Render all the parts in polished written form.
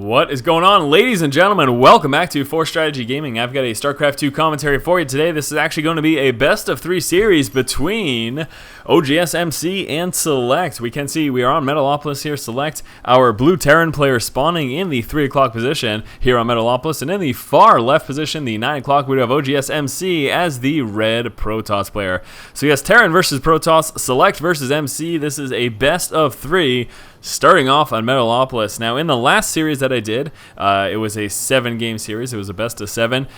What is going on, ladies and gentlemen? Welcome back to 4 Strategy Gaming. I've got a StarCraft 2 commentary for you today. This is actually going to be a best of 3 series between OGS MC and SeleCT. We can see we are on Metalopolis here. SeleCT, our blue Terran player, spawning in the 3 o'clock position here on Metalopolis. And in the far left position, the 9 o'clock, we have OGS MC as the red Protoss player. So yes, Terran versus Protoss, SeleCT versus MC. This is a best of 3. Starting off on Metalopolis. Now, in the last series that I did, it was a 7-game series. It was a best of 7.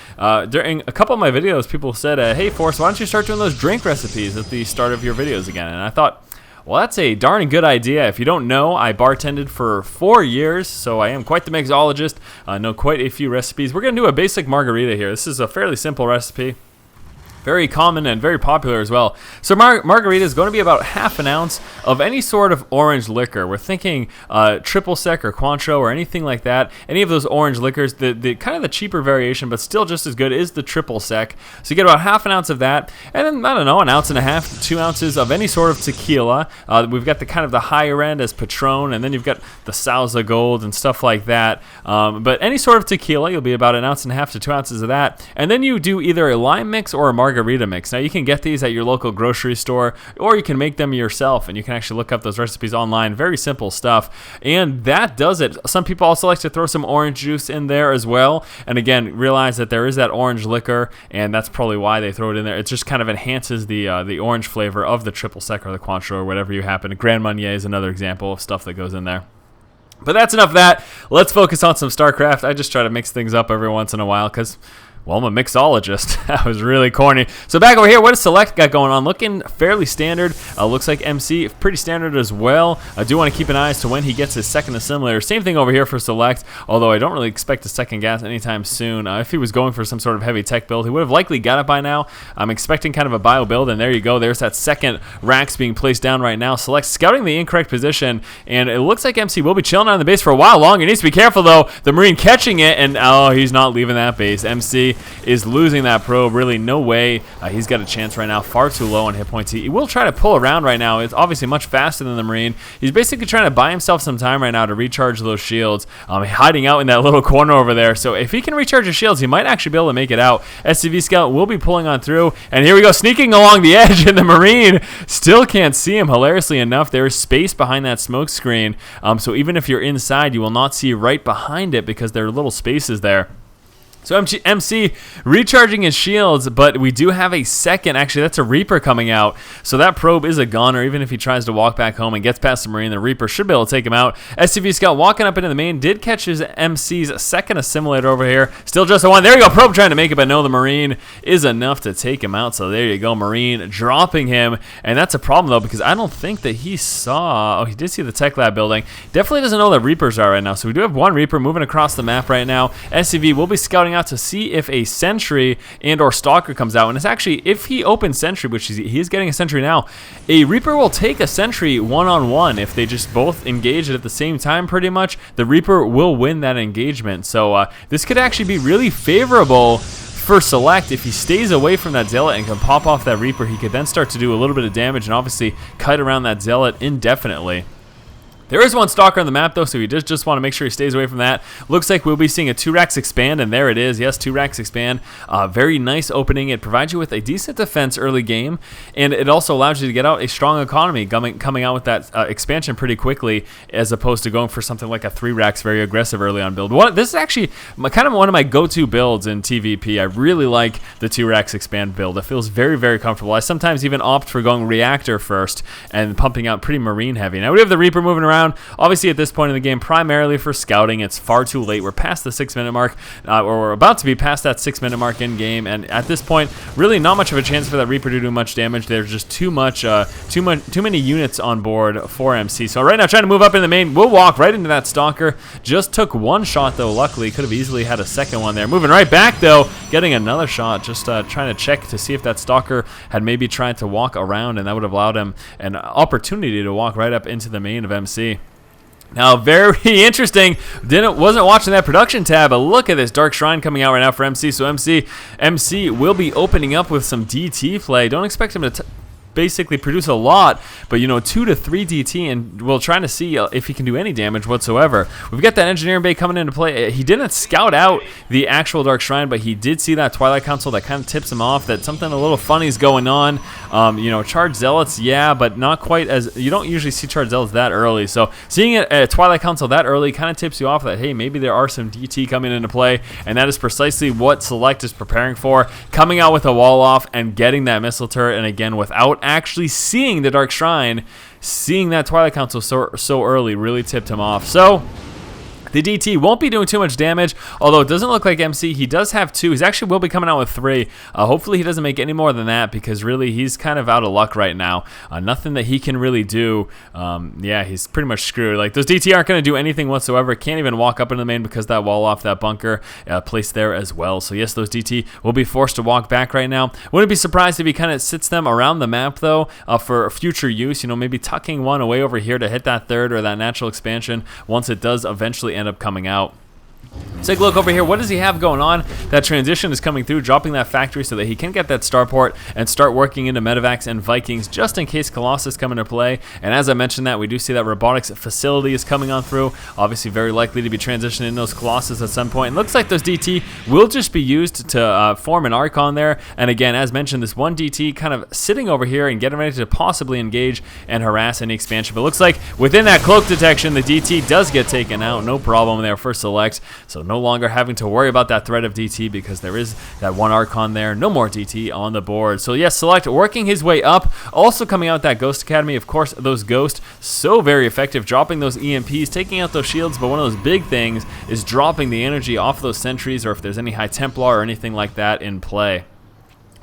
During a couple of my videos, people said, hey, Force, why don't you start doing those drink recipes at the start of your videos again? And I thought, well, that's a darn good idea. If you don't know, I bartended for 4 years, so I am quite the mixologist. Know quite a few recipes. We're going to do a basic margarita here. This is a fairly simple recipe. Very common and very popular as well. So margarita is going to be about half an ounce of any sort of orange liquor. We're thinking triple sec or Cointreau or anything like that. Any of those orange liquors, the kind of the cheaper variation, but still just as good, is the triple sec. So you get about half an ounce of that, and then I don't know, an ounce and a half to 2 ounces of any sort of tequila. We've got the kind of the higher end as Patron, and then you've got the Sauza Gold and stuff like that. But any sort of tequila, you'll be about an ounce and a half to 2 ounces of that, and then you do either a lime mix or a margarita mix. Now you can get these at your local grocery store, or you can make them yourself, and you can actually look up those recipes online. Very simple stuff, and that does it. Some people also like to throw some orange juice in there as well, and again, realize that there is that orange liquor, and that's probably why they throw it in there. It just kind of enhances the orange flavor of the triple sec or the Cointreau or whatever you happen. Grand Marnier is another example of stuff that goes in there. But that's enough of that. Let's focus on some StarCraft. I just try to mix things up every once in a while because, well, I'm a mixologist. That was really corny. So back over here, what does SeleCT got going on? Looking fairly standard. Looks like MC pretty standard as well. I do want to keep an eye as to when he gets his second assimilator. Same thing over here for SeleCT, although I don't really expect a second gas anytime soon. If he was going for some sort of heavy tech build, he would have likely got it by now. I'm expecting kind of a bio build, and there you go. There's that second racks being placed down right now. SeleCT scouting the incorrect position, and it looks like MC will be chilling on the base for a while longer. He needs to be careful, though. The Marine catching it, and oh, he's not leaving that base. MC is losing that probe. Really, no way. He's got a chance right now. Far too low on hit points. He will try to pull around right now. It's obviously much faster than the Marine. He's basically trying to buy himself some time right now to recharge those shields. Hiding out in that little corner over there. So if he can recharge his shields, he might actually be able to make it out. SCV Scout will be pulling on through. And here we go, sneaking along the edge, and the Marine still can't see him. Hilariously enough, there is space behind that smoke screen. So even if you're inside, you will not see right behind it because there are little spaces there. So MC recharging his shields, but we do have a second. Actually, that's a Reaper coming out. So that probe is a goner. Even if he tries to walk back home and gets past the Marine, the Reaper should be able to take him out. SCV Scout walking up into the main. Did catch his MC's second assimilator over here. Still just a one. There you go. Probe trying to make it, but no, the Marine is enough to take him out. So there you go. Marine dropping him. And that's a problem, though, because I don't think that he saw. Oh, he did see the Tech Lab building. Definitely doesn't know that Reapers are right now. So we do have one Reaper moving across the map right now. SCV will be scouting out to see if a sentry and or stalker comes out, and it's actually, if he opens sentry, which he is getting a sentry now, a Reaper will take a sentry one-on-one. If they just both engage it at the same time, pretty much, the Reaper will win that engagement. So this could actually be really favorable for SeleCT. If he stays away from that Zealot and can pop off that Reaper, he could then start to do a little bit of damage and obviously kite around that Zealot indefinitely. There is one Stalker on the map, though, so we just want to make sure he stays away from that. Looks like we'll be seeing a 2 racks expand, and there it is. Yes, 2 racks expand. Very nice opening. It provides you with a decent defense early game, and it also allows you to get out a strong economy coming out with that expansion pretty quickly, as opposed to going for something like a 3 racks very aggressive early on build. This is actually kind of one of my go-to builds in TVP. I really like the 2 racks expand build. It feels very, very comfortable. I sometimes even opt for going reactor first and pumping out pretty Marine heavy. Now we have the Reaper moving around. Obviously, at this point in the game, primarily for scouting. It's far too late. We're past the 6-minute mark, or we're about to be past that 6-minute mark in game. And at this point, really not much of a chance for that Reaper to do much damage. There's just too many units on board for MC. So right now, trying to move up in the main, we'll walk right into that Stalker. Just took one shot though. Luckily, could have easily had a second one there. Moving right back though, getting another shot. Just trying to check to see if that Stalker had maybe tried to walk around, and that would have allowed him an opportunity to walk right up into the main of MC. Now, very interesting. Wasn't watching that production tab, but look at this Dark Shrine coming out right now for MC. So MC will be opening up with some DT play. Don't expect him to basically produce a lot, but 2 to 3 DT, and we're trying to see if he can do any damage whatsoever. We've got that engineering bay coming into play. He didn't scout out the actual Dark Shrine, but he did see that Twilight Council that kind of tips him off that something a little funny is going on. Charged Zealots, yeah, but not quite as, you don't usually see Charged Zealots that early, so seeing it at Twilight Council that early kind of tips you off that, hey, maybe there are some DT coming into play, and that is precisely what Select is preparing for, coming out with a wall off and getting that missile turret, and again, without actually seeing the Dark Shrine, seeing that Twilight Council so early really tipped him off. So the DT won't be doing too much damage, although it doesn't look like MC. He does have 2. He actually will be coming out with 3. Hopefully he doesn't make any more than that, because really he's kind of out of luck right now. Nothing that he can really do. Yeah, he's pretty much screwed. Like, those DT aren't going to do anything whatsoever. Can't even walk up into the main because that wall off that bunker placed there as well. So yes, those DT will be forced to walk back right now. Wouldn't be surprised if he kind of sits them around the map though, for future use. Maybe tucking one away over here to hit that 3rd or that natural expansion once it does eventually end up coming out. Take a look over here. What does he have going on? That transition is coming through, dropping that factory so that he can get that starport and start working into Medivacs and Vikings just in case Colossus come into play. And as I mentioned that, we do see that robotics facility is coming on through. Obviously very likely to be transitioning in those Colossus at some point. And looks like those DT will just be used to form an Archon there. And again, as mentioned, this one DT kind of sitting over here and getting ready to possibly engage and harass any expansion. But looks like within that cloak detection, the DT does get taken out. No problem there for Select. So no longer having to worry about that threat of DT because there is that one Archon there. No more DT on the board. So yes, Select working his way up. Also coming out that Ghost Academy. Of course, those Ghosts, so very effective. Dropping those EMPs, taking out those shields. But one of those big things is dropping the energy off those sentries, or if there's any high Templar or anything like that in play.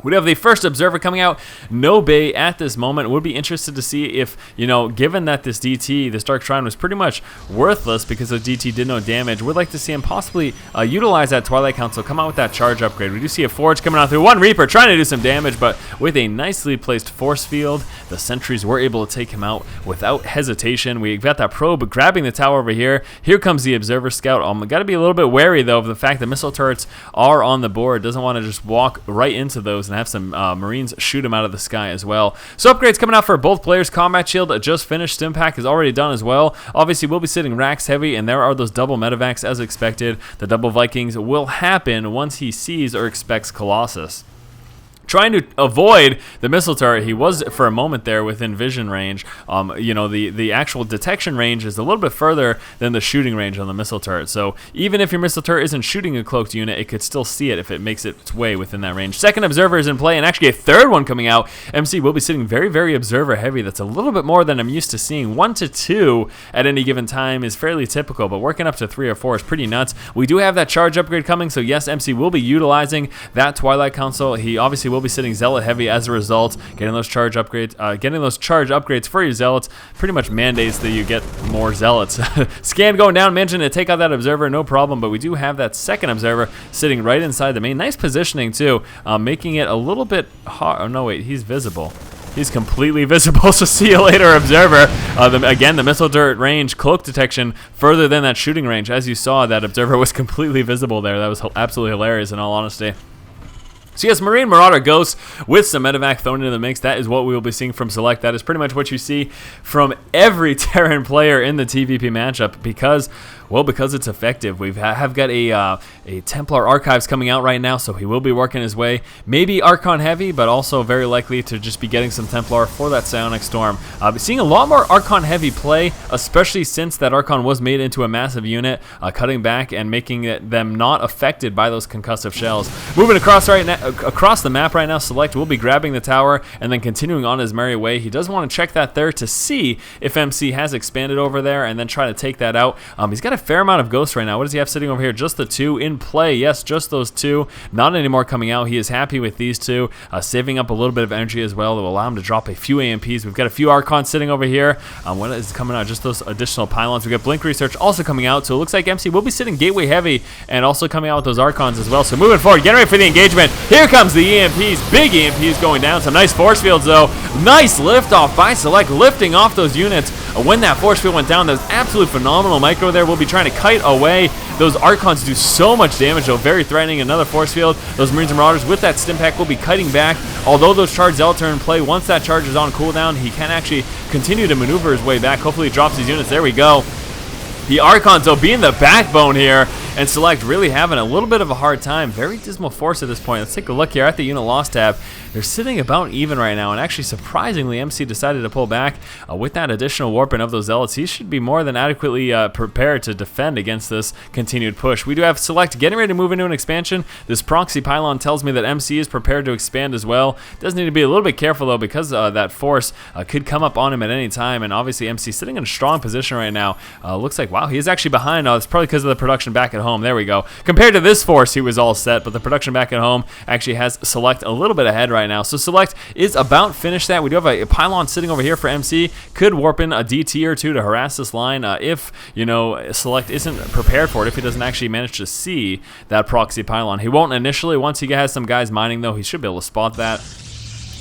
We have the first observer coming out, no bay at this moment. Would be interested to see if, given that this DT, this Dark Shrine was pretty much worthless because the DT did no damage, would like to see him possibly utilize that Twilight Council, come out with that charge upgrade. We do see a Forge coming out through one Reaper trying to do some damage, but with a nicely placed force field, the sentries were able to take him out without hesitation. We've got that probe grabbing the tower over here. Here comes the Observer Scout. Got to be a little bit wary, though, of the fact that missile turrets are on the board. Doesn't want to just walk right into those and have some Marines shoot him out of the sky as well. So upgrades coming out for both players. Combat Shield just finished. Stim Pack is already done as well. Obviously, we'll be sitting Rax heavy, and there are those double Medivacs as expected. The double Vikings will happen once he sees or expects Colossus. Trying to avoid the missile turret. He was for a moment there within vision range. The actual detection range is a little bit further than the shooting range on the missile turret. So even if your missile turret isn't shooting a cloaked unit, it could still see it if it makes its way within that range. Second observer is in play, and actually a third one coming out. MC will be sitting very, very observer heavy. That's a little bit more than I'm used to seeing. 1 to 2 at any given time is fairly typical, but working up to 3 or 4 is pretty nuts. We do have that charge upgrade coming, so yes, MC will be utilizing that Twilight Council. He obviously will be sitting Zealot heavy as a result. Getting those charge upgrades for your Zealots pretty much mandates that you get more Zealots. Scan going down, mentioned to take out that observer, no problem, but we do have that second observer sitting right inside the main. Nice positioning too, making it a little bit hard. Oh no, wait, he's visible. He's completely visible, so see you later, observer. Again, the missile turret range, cloak detection, further than that shooting range. As you saw, that observer was completely visible there. That was absolutely hilarious in all honesty. So yes, Marine Marauder Ghost with some Medivac thrown into the mix. That is what we will be seeing from Select. That is pretty much what you see from every Terran player in the TVP matchup because it's effective. We have got a Templar Archives coming out right now, so he will be working his way. Maybe Archon heavy, but also very likely to just be getting some Templar for that Psionic Storm. Seeing a lot more Archon heavy play, especially since that Archon was made into a massive unit, cutting back and making them not affected by those concussive shells. Moving across the map right now, Select will be grabbing the tower and then continuing on his merry way. He does want to check that there to see if MC has expanded over there and then try to take that out. He's got a fair amount of ghosts right now. What does he have sitting over here? Just the 2 in play. Yes, just those 2. Not anymore coming out. He is happy with these 2, saving up a little bit of energy as well that will allow him to drop a few AMPs. We've got a few Archons sitting over here. What is coming out? Just those additional pylons. We've got Blink Research also coming out, so it looks like MC will be sitting Gateway heavy and also coming out with those Archons as well. So moving forward, getting ready for the engagement. Here comes the EMPs. Big EMPs going down. Some nice force fields though. Nice liftoff by Select, lifting off those units. When that force field went down, that was absolutely phenomenal. Micro there will be trying to kite away. Those Archons do so much damage, though. Very threatening. Another force field. Those Marines and Marauders with that stim pack will be kiting back. Although those charge zealots are in play, once that charge is on cooldown, he can actually continue to maneuver his way back. Hopefully he drops his units. There we go. The Archons, though, being the backbone here, and Select really having a little bit of a hard time. Very dismal force at this point. Let's take a look here at the unit loss tab. They're sitting about even right now, and actually, surprisingly, MC decided to pull back. With that additional warping of those zealots, he should be more than adequately prepared to defend against this continued push. We do have Select getting ready to move into an expansion. This proxy pylon tells me that MC is prepared to expand as well. Does need to be a little bit careful, though, because that force could come up on him at any time, and obviously MC sitting in a strong position right now. Looks like, wow, he is actually behind. It's probably because of the production back at home. There we go. Compared to this force, he was all set, but the production back at home actually has Select a little bit ahead right now. So Select is about finished that. We do have a pylon sitting over here for MC. Could warp in a DT or two to harass this line if, you know, Select isn't prepared for it, if he doesn't actually manage to see that proxy pylon. He won't initially. Once he has some guys mining, though, he should be able to spot that.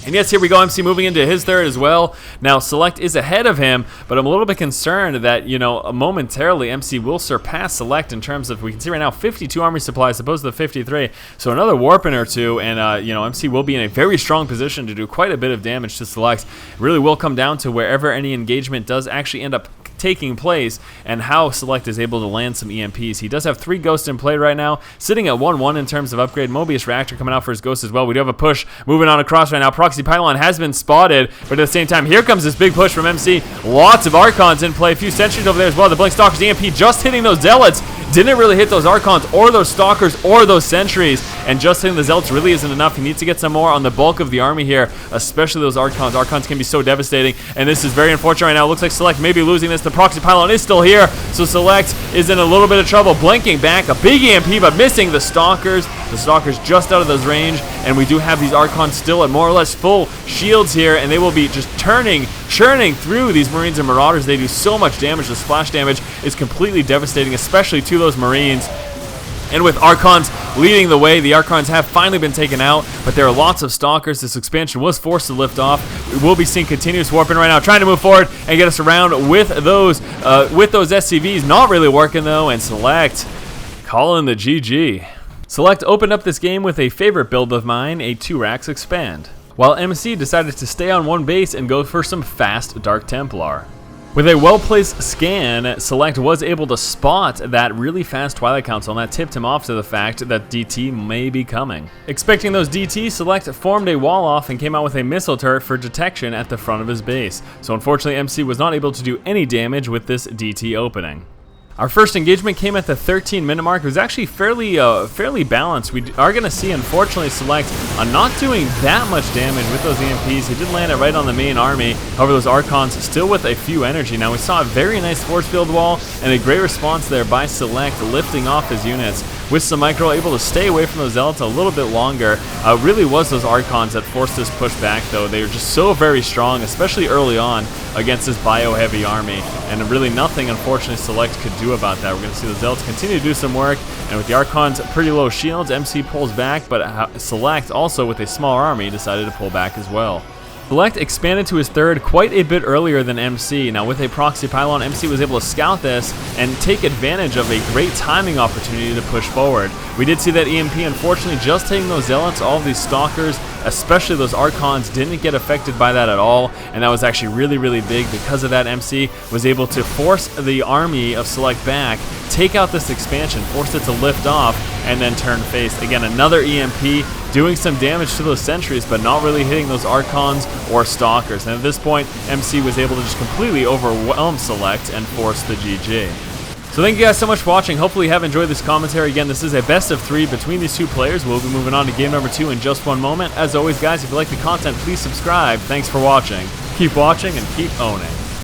And yes, here we go, MC moving into his third as well. Now, Select is ahead of him, but I'm a little bit concerned that, you know, momentarily MC will surpass Select in terms of, we can see right now, 52 army supplies opposed to the 53. So another warping or two, and, you know, MC will be in a very strong position to do quite a bit of damage to Select. It really will come down to wherever any engagement does actually end up taking place and how Select is able to land some EMPs. He does have 3 ghosts in play right now, sitting at 1-1 in terms of upgrade. Mobius Reactor coming out for his ghost as well. We do have a push moving on across right now. Proxy Pylon has been spotted, but at the same time, here comes this big push from MC. Lots of Archons in play. A few sentries over there as well. The Blink Stalkers EMP just hitting those Zealots. Didn't really hit those Archons or those Stalkers or those sentries, and just hitting the Zealots really isn't enough. He needs to get some more on the bulk of the army here, especially those Archons. Archons can be so devastating, and this is very unfortunate right now. It looks like Select may be losing this. The Proxy Pylon is still here, so Select is in a little bit of trouble. Blinking back, a big EMP, but missing the Stalkers. The Stalkers just out of those range, and we do have these Archons still at more or less full shields here, and they will be just churning through these Marines and Marauders. They do so much damage. The splash damage is completely devastating, especially to those Marines. And with Archons leading the way, the Archons have finally been taken out, but there are lots of Stalkers. This expansion was forced to lift off. We will be seeing continuous warping right now, trying to move forward and get us around with those SCVs. Not really working, though, and Select calling the GG. Select opened up this game with a favorite build of mine, a 2-Rax Expand, while MC decided to stay on one base and go for some fast Dark Templar. With a well-placed scan, Select was able to spot that really fast Twilight Council, and that tipped him off to the fact that DT may be coming. Expecting those DT, Select formed a wall off and came out with a missile turret for detection at the front of his base. So unfortunately, MC was not able to do any damage with this DT opening. Our first engagement came at the 13-minute mark. It was actually fairly balanced. We are going to see, unfortunately, Select not doing that much damage with those EMPs. He did land it right on the main army. However, those Archons still with a few energy. Now, we saw a very nice force field wall and a great response there by Select, lifting off his units. With some micro, able to stay away from those Zealots a little bit longer. Really was those Archons that forced this push back, though. They were just so very strong, especially early on, against this bio-heavy army. And really nothing, unfortunately, Select could do about that. We're going to see the Zealots continue to do some work, and with the Archons pretty low shields, MC pulls back, but Select, also with a smaller army, decided to pull back as well. Select expanded to his third quite a bit earlier than MC. Now with a proxy pylon, MC was able to scout this and take advantage of a great timing opportunity to push forward. We did see that EMP, unfortunately, just hitting those Zealots. All of these Stalkers, especially those Archons, didn't get affected by that at all, and that was actually really big. Because of that, MC was able to force the army of Select back, take out this expansion, force it to lift off, and then turn face. Again, another EMP, doing some damage to those sentries, but not really hitting those Archons or Stalkers. And at this point, MC was able to just completely overwhelm Select and force the GG. So thank you guys so much for watching. Hopefully you have enjoyed this commentary. Again, this is a best of 3 between these two players. We'll be moving on to game number 2 in just one moment. As always, guys, if you like the content, please subscribe. Thanks for watching. Keep watching and keep owning.